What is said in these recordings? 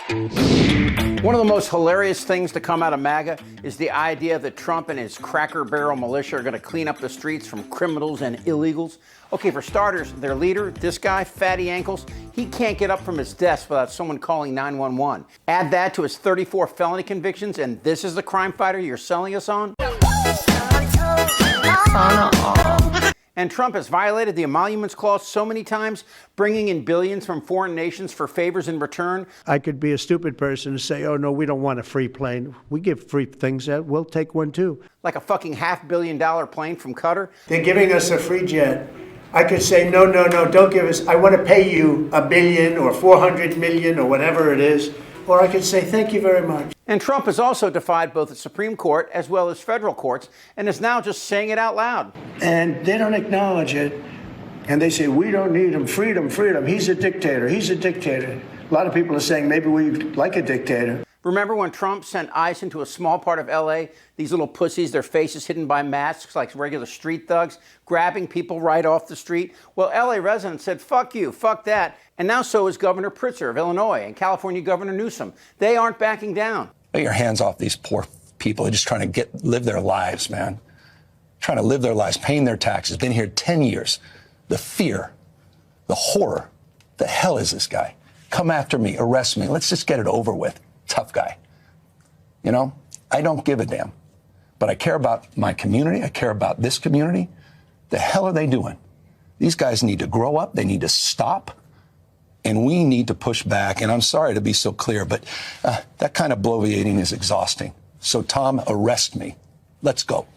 One of the most hilarious things to come out of MAGA is the idea that Trump and his Cracker Barrel militia are going to clean up the streets from criminals and illegals. Okay, for starters, their leader, this guy, Fatty Ankles, he can't get up from his desk without someone calling 911. Add that to his 34 felony convictions, and this is the crime fighter you're selling us on? And Trump has violated the Emoluments Clause so many times, bringing in billions from foreign nations for favors in return. I could be a stupid person and say, oh, no, we don't want a free plane. We give free things out. We'll take one, too. Like a fucking $500 million plane from Qatar. They're giving us a free jet. I could say, no, don't give us. I want to pay you $1 billion or 400 million or whatever it is. Or I could say, thank you very much. And Trump has also defied both the Supreme Court as well as federal courts and is now just saying it out loud. And they don't acknowledge it. And they say, we don't need him. Freedom. He's a dictator. A lot of people are saying maybe we like a dictator. Remember when Trump sent ICE into a small part of L.A., these little pussies, their faces hidden by masks like regular street thugs, grabbing people right off the street? Well, L.A. residents said, fuck you, fuck that. And now so is Governor Pritzker of Illinois and California Governor Newsom. They aren't backing down. Get your hands off these poor people. They're just trying to live their lives, man. Trying to live their lives, paying their taxes. Been here 10 years. The fear, the horror. The hell is this guy? Come after me, arrest me. Let's just get it over with. Tough guy. You know, I don't give a damn. But I care about my community. I care about this community. The hell are they doing? These guys need to grow up. They need to stop. And we need to push back. And I'm sorry to be so clear, but that kind of bloviating is exhausting. So, Tom, arrest me. Let's go.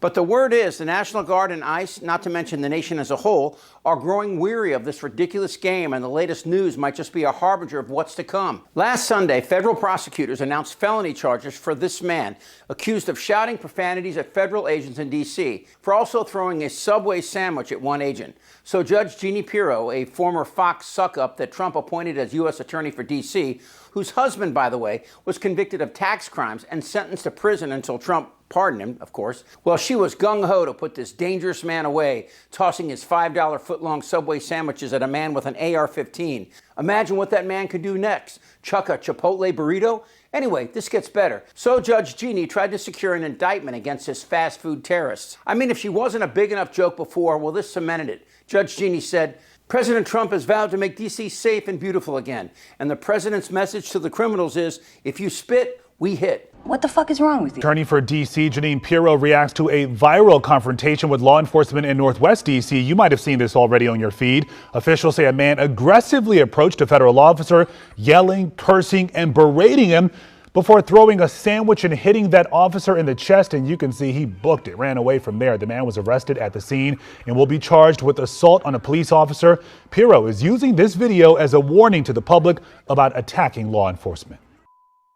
But the word is the National Guard and ICE, not to mention the nation as a whole, are growing weary of this ridiculous game, and the latest news might just be a harbinger of what's to come. Last Sunday, federal prosecutors announced felony charges for this man, accused of shouting profanities at federal agents in D.C., for also throwing a Subway sandwich at one agent. So Judge Jeanine Pirro, a former Fox suck-up that Trump appointed as U.S. Attorney for D.C., whose husband, by the way, was convicted of tax crimes and sentenced to prison until Trump pardoned him, of course. Well, she was gung-ho to put this dangerous man away, tossing his $5 foot-long Subway sandwiches at a man with an AR-15. Imagine what that man could do next. Chuck a Chipotle burrito? Anyway, this gets better. So Judge Jeanine tried to secure an indictment against his fast food terrorists. I mean, if she wasn't a big enough joke before, well, this cemented it. Judge Jeanine said, President Trump has vowed to make D.C. safe and beautiful again. And the president's message to the criminals is, if you spit, we hit. What the fuck is wrong with you? Attorney for D.C. Jeanine Pirro reacts to a viral confrontation with law enforcement in Northwest D.C. You might have seen this already on your feed. Officials say a man aggressively approached a federal officer, yelling, cursing, and berating him before throwing a sandwich and hitting that officer in the chest. And you can see he booked it, ran away from there. The man was arrested at the scene and will be charged with assault on a police officer. Pirro is using this video as a warning to the public about attacking law enforcement.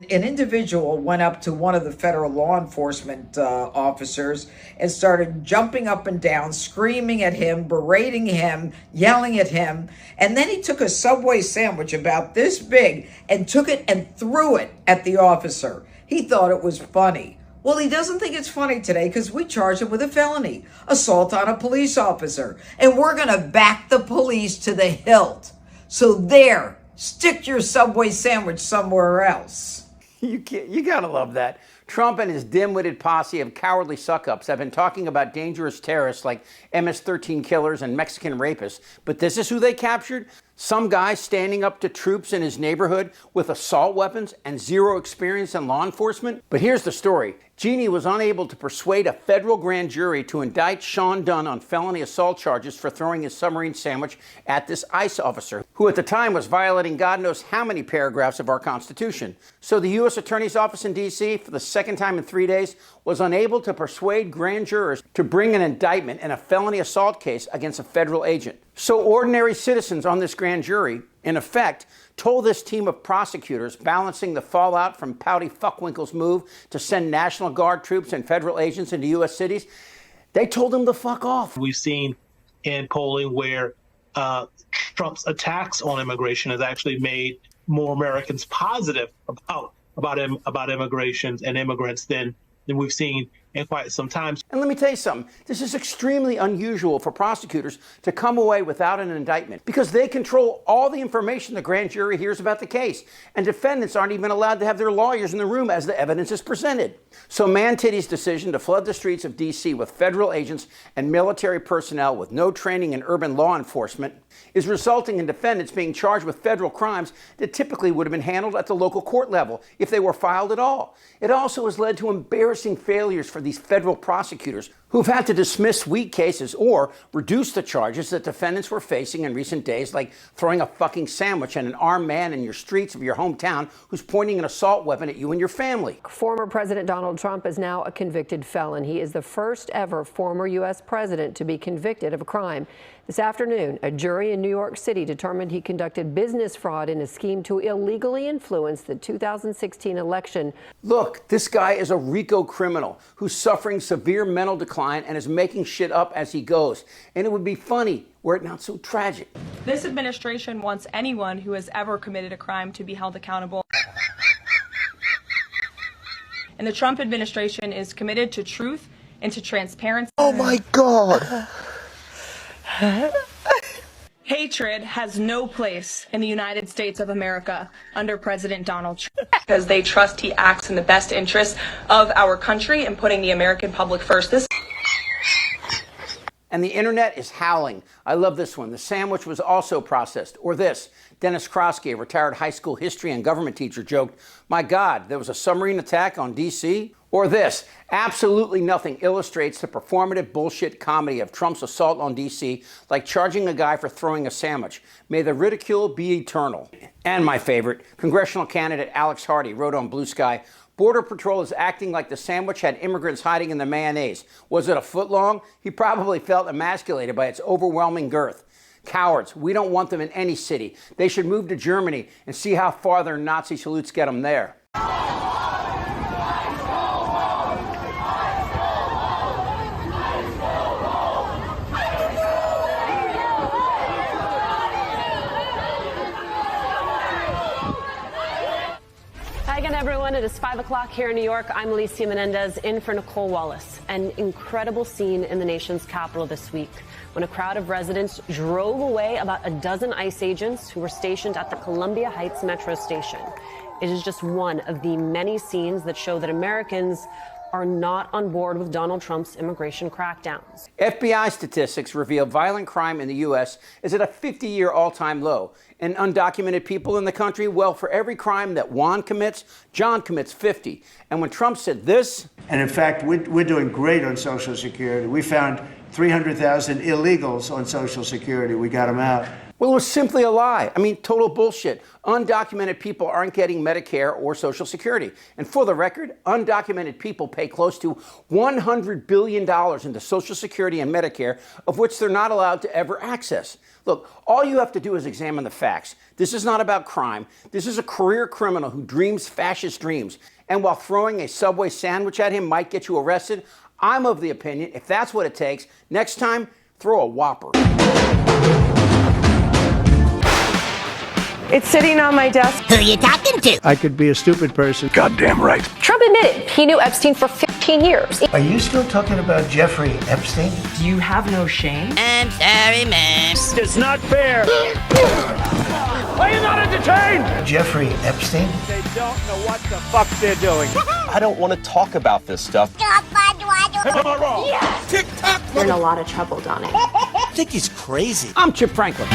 An individual went up to one of the federal law enforcement officers and started jumping up and down, screaming at him, berating him, yelling at him. And then he took a Subway sandwich about this big and took it and threw it at the officer. He thought it was funny. Well, he doesn't think it's funny today because we charged him with a felony, assault on a police officer. And we're going to back the police to the hilt. So there, stick your Subway sandwich somewhere else. You gotta love that. Trump and his dim-witted posse of cowardly suck-ups have been talking about dangerous terrorists like MS-13 killers and Mexican rapists, but this is who they captured? Some guy standing up to troops in his neighborhood with assault weapons and zero experience in law enforcement? But here's the story. Jeannie was unable to persuade a federal grand jury to indict Sean Dunn on felony assault charges for throwing his submarine sandwich at this ICE officer, who at the time was violating God knows how many paragraphs of our Constitution. So the U.S. Attorney's Office in D.C., for the second time in 3 days, was unable to persuade grand jurors to bring an indictment in a felony assault case against a federal agent. So ordinary citizens on this grand jury, in effect, told this team of prosecutors, balancing the fallout from pouty fuckwinkle's move to send National Guard troops and federal agents into U.S. cities, they told them to fuck off. We've seen in polling where Trump's attacks on immigration has actually made more Americans positive about immigrations and immigrants than we've seen in quite some time. And let me tell you something, this is extremely unusual for prosecutors to come away without an indictment because they control all the information the grand jury hears about the case, and defendants aren't even allowed to have their lawyers in the room as the evidence is presented. So Mantitty's decision to flood the streets of D.C. with federal agents and military personnel with no training in urban law enforcement is resulting in defendants being charged with federal crimes that typically would have been handled at the local court level if they were filed at all. It also has led to embarrassing failures for these federal prosecutors who've had to dismiss weak cases or reduce the charges that defendants were facing in recent days, like throwing a fucking sandwich at an armed man in your streets of your hometown who's pointing an assault weapon at you and your family. Former President Donald Trump is now a convicted felon. He is the first ever former U.S. president to be convicted of a crime. This afternoon, a jury in New York City determined he conducted business fraud in a scheme to illegally influence the 2016 election. Look, this guy is a RICO criminal who's suffering severe mental decline and is making shit up as he goes. And it would be funny were it not so tragic. This administration wants anyone who has ever committed a crime to be held accountable. And the Trump administration is committed to truth and to transparency. Oh my God. Hatred has no place in the United States of America under President Donald Trump because they trust he acts in the best interest of our country and putting the American public first. And the internet is howling. I love this one. The sandwich was also processed. Or this. Dennis Krosky, a retired high school history and government teacher, joked, "My God, there was a submarine attack on D.C.?" Or this. Absolutely nothing illustrates the performative bullshit comedy of Trump's assault on D.C. like charging a guy for throwing a sandwich. May the ridicule be eternal. And my favorite, congressional candidate Alex Hardy wrote on Blue Sky, "Border Patrol is acting like the sandwich had immigrants hiding in the mayonnaise. Was it a foot long? He probably felt emasculated by its overwhelming girth. Cowards, we don't want them in any city. They should move to Germany and see how far their Nazi salutes get them there." Hi again, everyone. It is 5 o'clock here in New York. I'm Alicia Menendez in for Nicole Wallace. An incredible scene in the nation's capital this week when a crowd of residents drove away about a dozen ICE agents who were stationed at the Columbia Heights metro station. It is just one of the many scenes that show that Americans are not on board with Donald Trump's immigration crackdowns. FBI statistics reveal violent crime in the U.S. is at a 50-year all-time low. And undocumented people in the country, well, for every crime that Juan commits, John commits 50. And when Trump said this... And in fact, we're doing great on Social Security. We found 300,000 illegals on Social Security. We got them out. Well, it was simply a lie. I mean, total bullshit. Undocumented people aren't getting Medicare or Social Security. And for the record, undocumented people pay close to $100 billion into Social Security and Medicare, of which they're not allowed to ever access. Look, all you have to do is examine the facts. This is not about crime. This is a career criminal who dreams fascist dreams. And while throwing a Subway sandwich at him might get you arrested, I'm of the opinion, if that's what it takes, next time, throw a Whopper. It's sitting on my desk. Who are you talking to? I could be a stupid person. Goddamn right. Trump admitted he knew Epstein for 15 years. Are you still talking about Jeffrey Epstein? Do you have no shame? I'm sorry, man. It's not fair. Are you not entertained? Jeffrey Epstein? They don't know what the fuck they're doing. I don't want to talk about this stuff. Am I wrong? Yes. TikTok. You're in a lot of trouble, Donnie. I think he's crazy. I'm Chip Franklin.